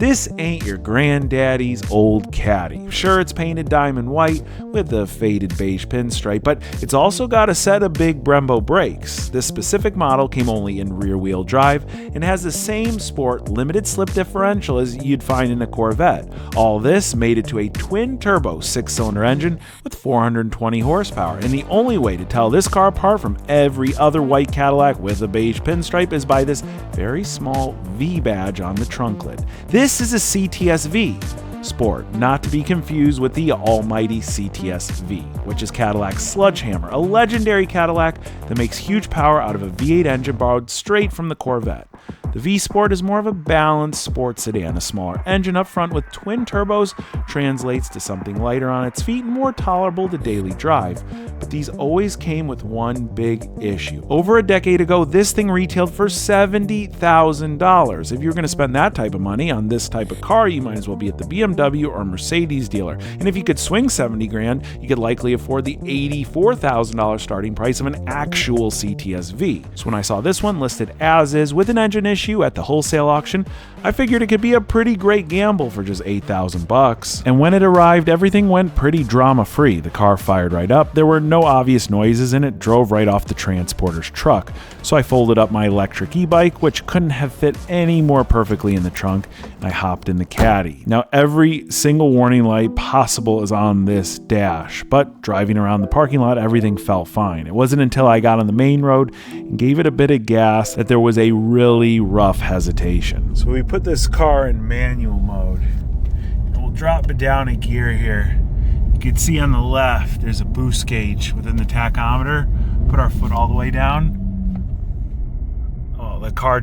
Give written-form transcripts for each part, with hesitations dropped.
This ain't your granddaddy's old Caddy. Sure, it's painted diamond white with a faded beige pinstripe, but it's also got a set of big Brembo brakes. This specific model came only in rear-wheel drive and has the same sport limited slip differential as you'd find in a Corvette. All this made it to a twin-turbo 6-cylinder engine with 420 horsepower, and the only way to tell this car apart from every other white Cadillac with a beige pinstripe is by this very small V badge on the trunk lid. This is a CTS V Sport, not to be confused with the almighty CTS V, which is Cadillac's Sledgehammer, a legendary Cadillac that makes huge power out of a V8 engine borrowed straight from the Corvette. The V Sport is more of a balanced sports sedan. A smaller engine up front with twin turbos translates to something lighter on its feet and more tolerable to daily drive. But these always came with one big issue. Over a decade ago, this thing retailed for $70,000. If you're going to spend that type of money on this type of car, you might as well be at the BMW or Mercedes dealer. And if you could swing 70 grand, you could likely afford the $84,000 starting price of an actual CTS V. So when I saw this one listed as is with an engine issue at the wholesale auction, I figured it could be a pretty great gamble for just $8,000. And when it arrived, everything went pretty drama-free. The car fired right up, there were no obvious noises, and it drove right off the transporter's truck. So I folded up my electric e-bike, which couldn't have fit any more perfectly in the trunk, and I hopped in the Caddy. Now every single warning light possible is on this dash, but driving around the parking lot, everything felt fine. It wasn't until I got on the main road and gave it a bit of gas that there was a really rough hesitation. So we put this car in manual mode, and we'll drop it down a gear here. You can see on the left there's a boost gauge within the tachometer. Put our foot all the way down. Oh, the car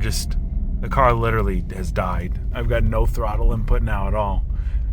literally has died. I've got no throttle input now at all.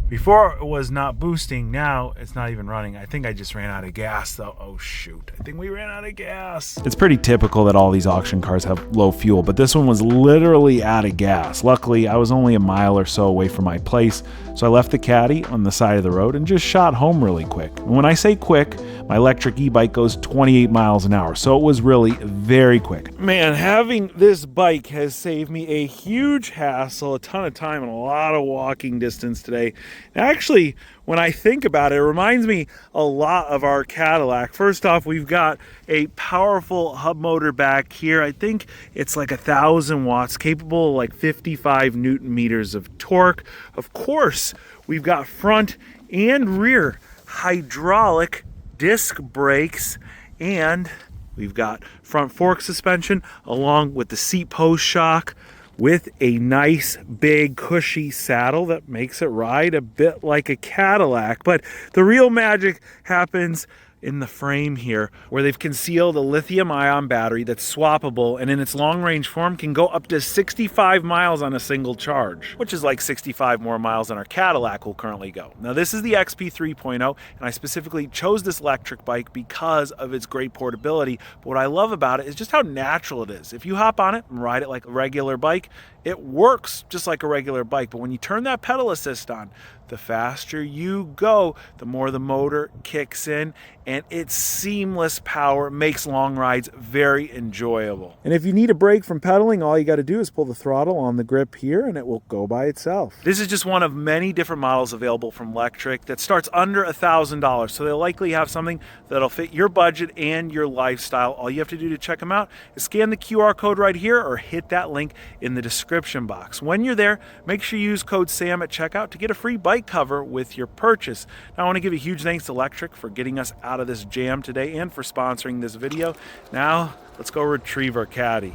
Before it was not boosting, now it's not even running. I think I just ran out of gas though. Oh shoot, I think we ran out of gas. It's pretty typical that all these auction cars have low fuel, but this one was literally out of gas. Luckily, I was only a mile or so away from my place, so I left the Caddy on the side of the road and just shot home really quick. And when I say quick, my electric e-bike goes 28 miles an hour, so it was really very quick. Man, having this bike has saved me a huge hassle, a ton of time, and a lot of walking distance today. Actually, when I think about it, it reminds me a lot of our Cadillac. First off, we've got a powerful hub motor back here. I think it's like 1,000 watts, capable of like 55 Newton meters of torque. Of course, we've got front and rear hydraulic disc brakes, and we've got front fork suspension along with the seat post shock, with a nice big cushy saddle that makes it ride a bit like a Cadillac. But the real magic happens in the frame here, where they've concealed a lithium-ion battery that's swappable, and in its long-range form can go up to 65 miles on a single charge, which is like 65 more miles than our Cadillac will currently go. Now this is the XP 3.0, and I specifically chose this electric bike because of its great portability. But what I love about it is just how natural it is. If you hop on it and ride it like a regular bike, it works just like a regular bike. But when you turn that pedal assist on, the faster you go, the more the motor kicks in, and its seamless power makes long rides very enjoyable. And if you need a break from pedaling, all you got to do is pull the throttle on the grip here and it will go by itself. This is just one of many different models available from Electric that starts under $1,000, so they'll likely have something that'll fit your budget and your lifestyle. All you have to do to check them out is scan the QR code right here or hit that link in the description box. When you're there, make sure you use code SAM at checkout to get a free bike cover with your purchase. Now I want to give a huge thanks to Electric for getting us out of this jam today and for sponsoring this video. Now let's go retrieve our Caddy.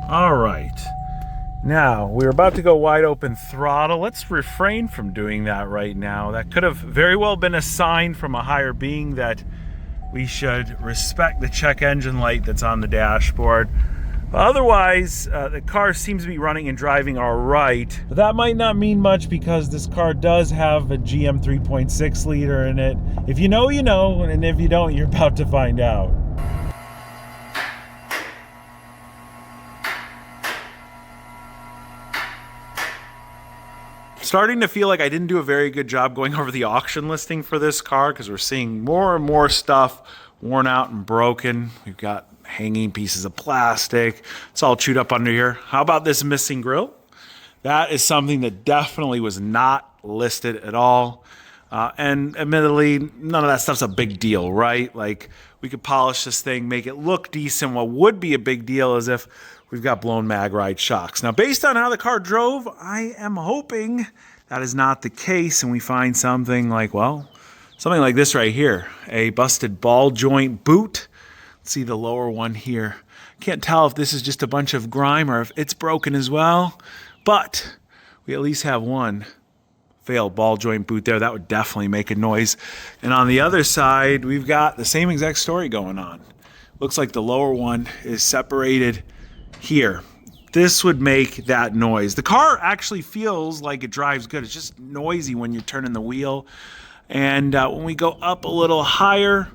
All right, now we're about to go wide open throttle. Let's refrain from doing that right now. That could have very well been a sign from a higher being that we should respect the check engine light that's on the dashboard. Otherwise, the car seems to be running and driving all right. But that might not mean much because this car does have a GM 3.6 liter in it. If you know, you know, and if you don't, you're about to find out. Starting to feel like I didn't do a very good job going over the auction listing for this car, because we're seeing more and more stuff worn out and broken. We've got hanging pieces of plastic. It's all chewed up under here. How about this missing grill? That is something that definitely was not listed at all. And admittedly, none of that stuff's a big deal, right? Like, we could polish this thing, make it look decent. What would be a big deal is if we've got blown mag ride shocks. Now, based on how the car drove, I am hoping that is not the case, and we find something like, well, something like this right here, a busted ball joint boot. Let's see the lower one here. Can't tell if this is just a bunch of grime or if it's broken as well, but we at least have one failed ball joint boot there. That would definitely make a noise. And on the other side, we've got the same exact story going on. Looks like the lower one is separated here. This would make that noise. The car actually feels like it drives good. It's just noisy when you're turning the wheel. And when we go up a little higher,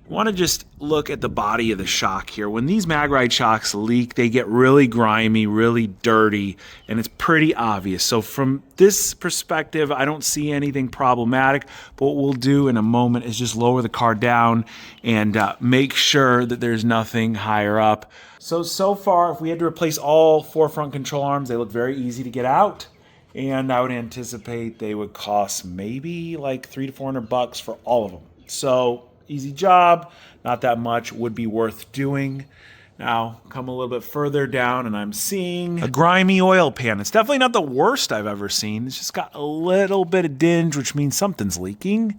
we want to just look at the body of the shock here. When these mag ride shocks leak, they get really grimy, really dirty, and it's pretty obvious. So from this perspective, I don't see anything problematic. But what we'll do in a moment is just lower the car down and make sure that there's nothing higher up. So far, if we had to replace all 4 front control arms, they look very easy to get out. And I would anticipate they would cost maybe like $300 to $400 for all of them. So easy job, not that much, would be worth doing. Now, come a little bit further down and I'm seeing a grimy oil pan. It's definitely not the worst I've ever seen. It's just got a little bit of dinge, which means something's leaking.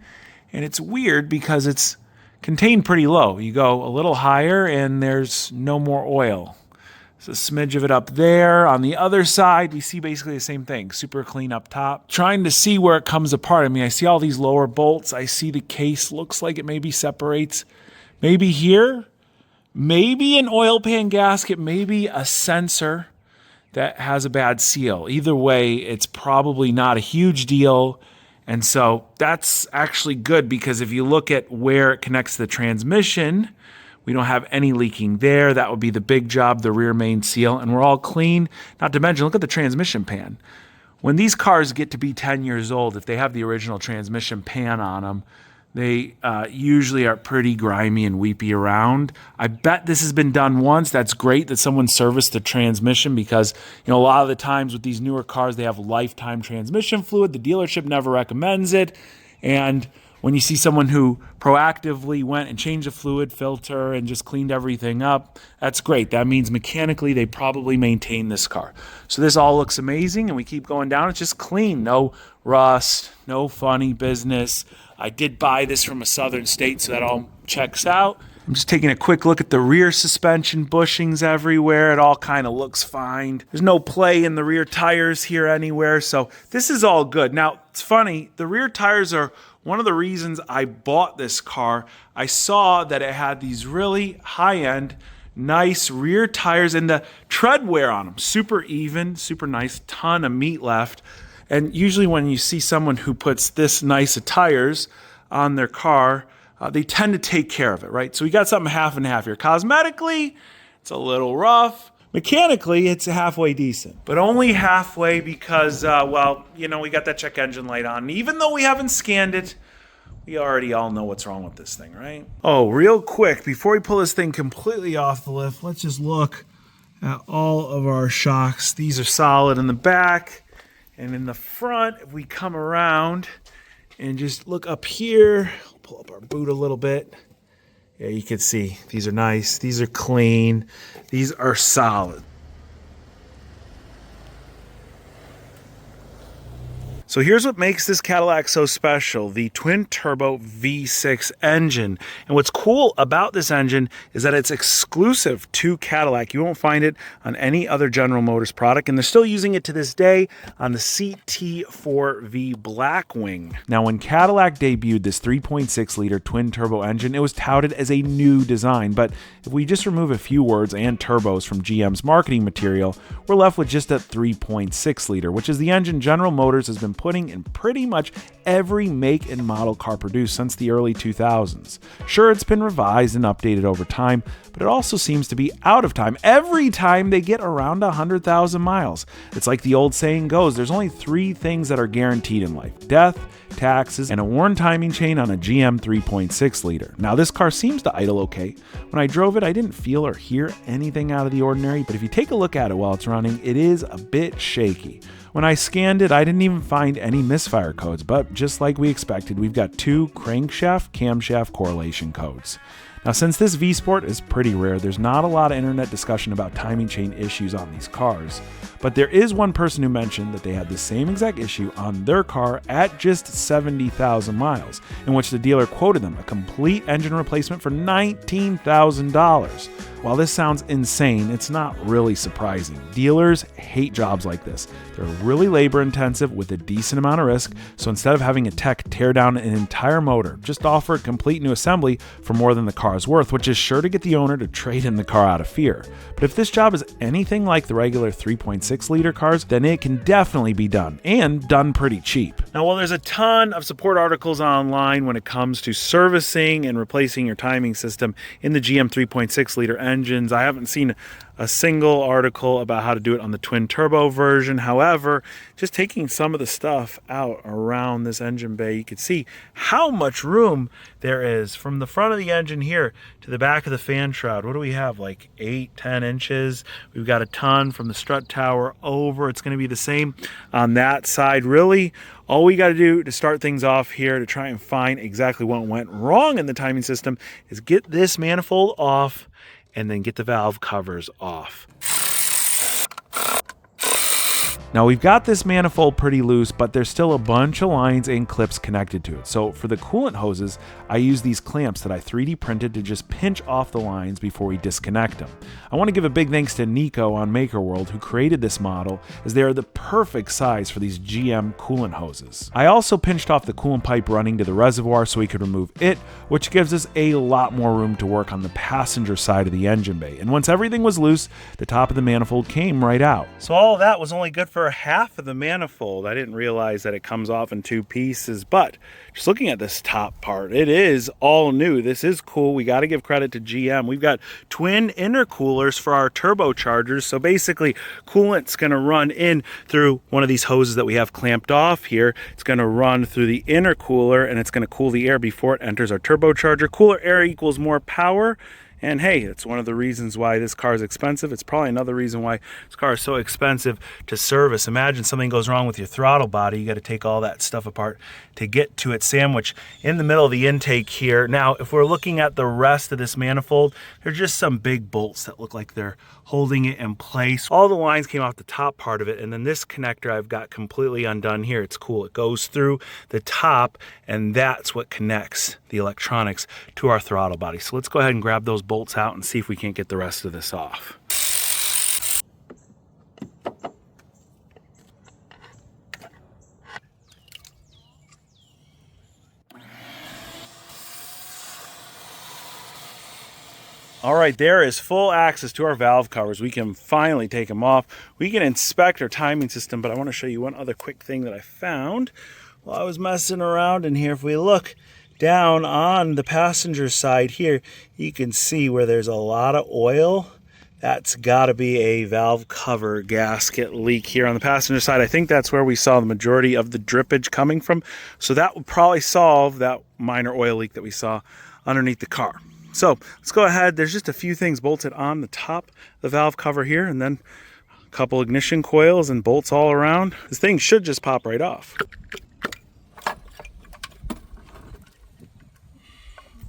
And it's weird because it's contained pretty low. You go a little higher and there's no more oil. There's a smidge of it up there. On the other side, we see basically the same thing. Super clean up top. Trying to see where it comes apart. I mean, I see all these lower bolts. I see the case looks like it maybe separates. Maybe here. Maybe an oil pan gasket. Maybe a sensor that has a bad seal. Either way, it's probably not a huge deal. And so that's actually good because if you look at where it connects to the transmission, we don't have any leaking there. That would be the big job, the rear main seal, and we're all clean. Not to mention, look at the transmission pan. When these cars get to be 10 years old, if they have the original transmission pan on them, they usually are pretty grimy and weepy around. I bet this has been done once. That's great that someone serviced the transmission because, a lot of the times with these newer cars, they have lifetime transmission fluid. The dealership never recommends it. And when you see someone who proactively went and changed the fluid filter and just cleaned everything up, that's great. That means mechanically they probably maintain this car. So this all looks amazing and we keep going down. It's just clean, no rust, no funny business. I did buy this from a southern state, so that all checks out. I'm just taking a quick look at the rear suspension bushings everywhere. It all kind of looks fine. There's no play in the rear tires here anywhere, so this is all good. Now, it's funny, the rear tires are one of the reasons I bought this car. I saw that it had these really high-end, nice rear tires and the tread wear on them. Super even, super nice, ton of meat left. And usually when you see someone who puts this nice of tires on their car, they tend to take care of it, right? So we got something half and half here. Cosmetically, it's a little rough. Mechanically, it's halfway decent, but only halfway because, we got that check engine light on. And even though we haven't scanned it, we already all know what's wrong with this thing, right? Oh, real quick, before we pull this thing completely off the lift, let's just look at all of our shocks. These are solid in the back and in the front. If we come around and just look up here, pull up our boot a little bit. Yeah, you can see these are nice. These are clean. These are solid. So here's what makes this Cadillac so special, the twin-turbo V6 engine. And what's cool about this engine is that it's exclusive to Cadillac. You won't find it on any other General Motors product, and they're still using it to this day on the CT4V Blackwing. Now, when Cadillac debuted this 3.6-liter twin-turbo engine, it was touted as a new design. But if we just remove a few words and turbos from GM's marketing material, we're left with just a 3.6 liter, which is the engine General Motors has been putting in pretty much every make and model car produced since the early 2000s. Sure, it's been revised and updated over time, but it also seems to be out of time every time they get around 100,000 miles. It's like the old saying goes, there's only three things that are guaranteed in life: death, taxes, and a worn timing chain on a GM 3.6 liter. Now, this car seems to idle okay. When I drove it, I didn't feel or hear anything out of the ordinary, but if you take a look at it while it's running, it is a bit shaky. When I scanned it, I didn't even find any misfire codes, but just like we expected, we've got two crankshaft-camshaft correlation codes. Now, since this V Sport is pretty rare, there's not a lot of internet discussion about timing chain issues on these cars, but there is one person who mentioned that they had the same exact issue on their car at just 70,000 miles, in which the dealer quoted them a complete engine replacement for $19,000. While this sounds insane, it's not really surprising. Dealers hate jobs like this. They're really labor intensive with a decent amount of risk, so instead of having a tech tear down an entire motor, just offer a complete new assembly for more than the car is worth, which is sure to get the owner to trade in the car out of fear. But if this job is anything like the regular 3.6 liter cars, then it can definitely be done, and done pretty cheap. Now, while there's a ton of support articles online when it comes to servicing and replacing your timing system in the GM 3.6 liter engines, I haven't seen a single article about how to do it on the twin turbo version. However, just taking some of the stuff out around this engine bay, you can see how much room there is from the front of the engine here to the back of the fan shroud. What do we have, like 8-10 inches? We've got a ton from the strut tower over. It's going to be the same on that side. Really, all we got to do to start things off here to try and find exactly what went wrong in the timing system is get this manifold off and then get the valve covers off. Now, we've got this manifold pretty loose, but there's still a bunch of lines and clips connected to it. So for the coolant hoses, I use these clamps that I 3D printed to just pinch off the lines before we disconnect them. I want to give a big thanks to Nico on MakerWorld who created this model, as they are the perfect size for these GM coolant hoses. I also pinched off the coolant pipe running to the reservoir so we could remove it, which gives us a lot more room to work on the passenger side of the engine bay. And once everything was loose, the top of the manifold came right out. So all of that was only good for half of the manifold. I didn't realize that it comes off in two pieces, but just looking at this top part, it is all new. This is cool. We got to give credit to GM. We've got twin intercoolers for our turbochargers. So basically, coolant's going to run in through one of these hoses that we have clamped off here. It's going to run through the intercooler and it's going to cool the air before it enters our turbocharger. Cooler air equals more power. And hey, it's one of the reasons why this car is expensive. It's probably another reason why this car is so expensive to service. Imagine something goes wrong with your throttle body. You got to take all that stuff apart to get to it sandwiched in the middle of the intake here. Now, if we're looking at the rest of this manifold, there's just some big bolts that look like they're holding it in place. All the lines came off the top part of it, and then this connector I've got completely undone here. It's cool. It goes through the top, and that's what connects the electronics to our throttle body. So let's go ahead and grab those bolts out and see if we can't get the rest of this off. All right, there is full access to our valve covers. We can finally take them off. We can inspect our timing system, but I want to show you one other quick thing that I found while I was messing around in here. If we look down on the passenger side here, you can see where there's a lot of oil. That's got to be a valve cover gasket leak here on the passenger side. I think that's where we saw the majority of the drippage coming from. So that would probably solve that minor oil leak that we saw underneath the car. So let's go ahead. There's just a few things bolted on the top of the valve cover here, and then a couple ignition coils and bolts all around. This thing should just pop right off.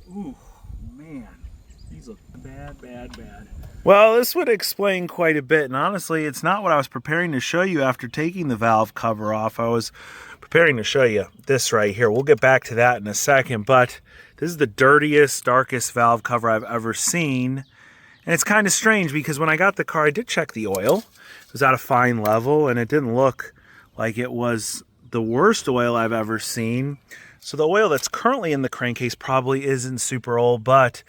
Ooh, man, these look bad, bad, bad. Well, this would explain quite a bit, and honestly, it's not what I was preparing to show you after taking the valve cover off. I was preparing to show you this right here. We'll get back to that in a second, but this is the dirtiest, darkest valve cover I've ever seen. And it's kind of strange because when I got the car, I did check the oil. It was at a fine level, and it didn't look like it was the worst oil I've ever seen. So the oil that's currently in the crankcase probably isn't super old, but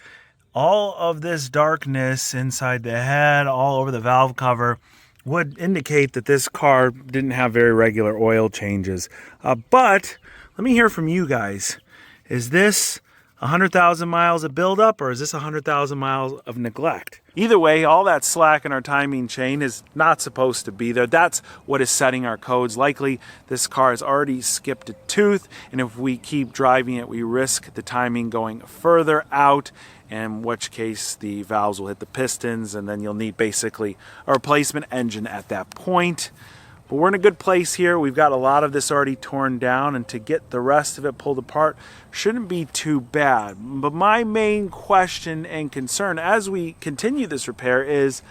all of this darkness inside the head, all over the valve cover, would indicate that this car didn't have very regular oil changes. But let me hear from you guys. Is this 100,000 miles of buildup, or is this 100,000 miles of neglect? Either way, all that slack in our timing chain is not supposed to be there. That's what is setting our codes. Likely, this car has already skipped a tooth, and if we keep driving it, we risk the timing going further out, in which case the valves will hit the pistons, and then you'll need basically a replacement engine at that point. But we're in a good place here. We've got a lot of this already torn down, and to get the rest of it pulled apart shouldn't be too bad. But my main question and concern as we continue this repair is,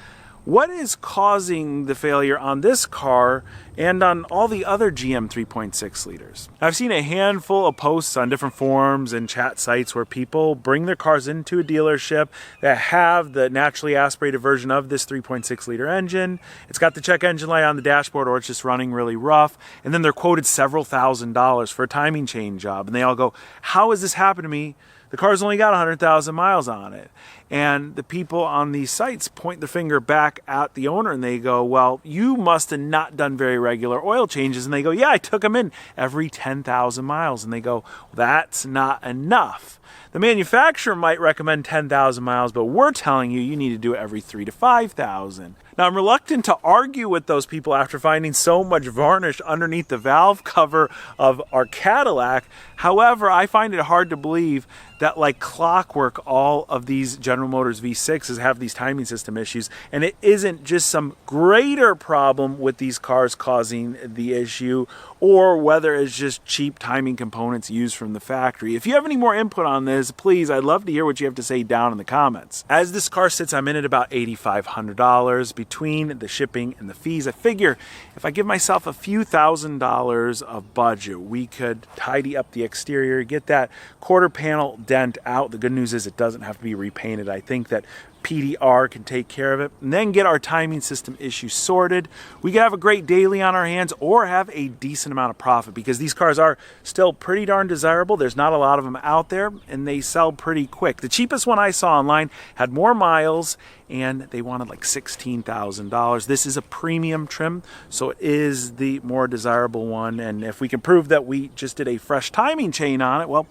what is causing the failure on this car and on all the other GM 3.6 liters? I've seen a handful of posts on different forums and chat sites where people bring their cars into a dealership that have the naturally aspirated version of this 3.6 liter engine. It's got the check engine light on the dashboard, or it's just running really rough. And then they're quoted several $1,000s for a timing chain job. And they all go, how has this happened to me? The car's only got 100,000 miles on it. And the people on these sites point the finger back at the owner and they go, well, you must have not done very regular oil changes. And they go, yeah, I took them in every 10,000 miles. And they go, well, that's not enough. The manufacturer might recommend 10,000 miles, but we're telling you, you need to do it every 3,000 to 5,000. Now, I'm reluctant to argue with those people after finding so much varnish underneath the valve cover of our Cadillac. However, I find it hard to believe that, like clockwork, all of these General Motors V6s have these timing system issues, and it isn't just some greater problem with these cars causing the issue, or whether it's just cheap timing components used from the factory. If you have any more input on this, please, I'd love to hear what you have to say down in the comments. As this car sits, I'm in at about $8,500 between the shipping and the fees. I figure if I give myself a few $1,000s of budget, we could tidy up the exterior, get that quarter panel dent out. The good news is it doesn't have to be repainted. I think that PDR can take care of it, and then get our timing system issue sorted. We could have a great daily on our hands or have a decent amount of profit, because these cars are still pretty darn desirable. There's not a lot of them out there, and they sell pretty quick. The cheapest one I saw online had more miles, and they wanted like $16,000. This is a premium trim, so it is the more desirable one, and if we can prove that we just did a fresh timing chain on it, well,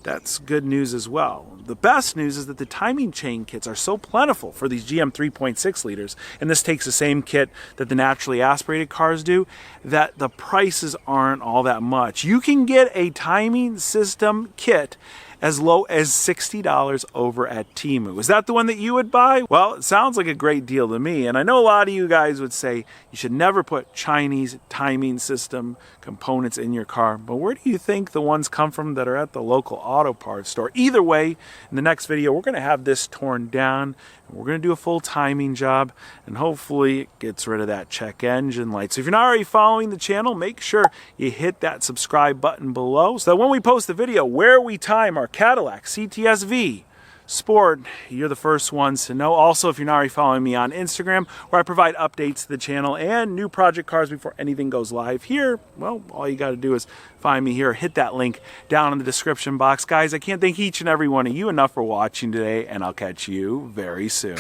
that's good news as well. The best news is that the timing chain kits are so plentiful for these GM 3.6 liters, and this takes the same kit that the naturally aspirated cars do, that the prices aren't all that much. You can get a timing system kit as low as $60 over at Temu. Is that the one that you would buy? Well, it sounds like a great deal to me, and I know a lot of you guys would say you should never put Chinese timing system components in your car, but where do you think the ones come from that are at the local auto parts store? Either way, in the next video, we're gonna have this torn down, and we're gonna do a full timing job, and hopefully it gets rid of that check engine light. So if you're not already following the channel, make sure you hit that subscribe button below, so that when we post the video where we time our Cadillac CTS V Sport, you're the first ones to know. Also, if you're not already following me on Instagram, where I provide updates to the channel and new project cars before anything goes live here, well, all you got to do is find me here, hit that link down in the description box. Guys, I can't thank each and every one of you enough for watching today, and I'll catch you very soon.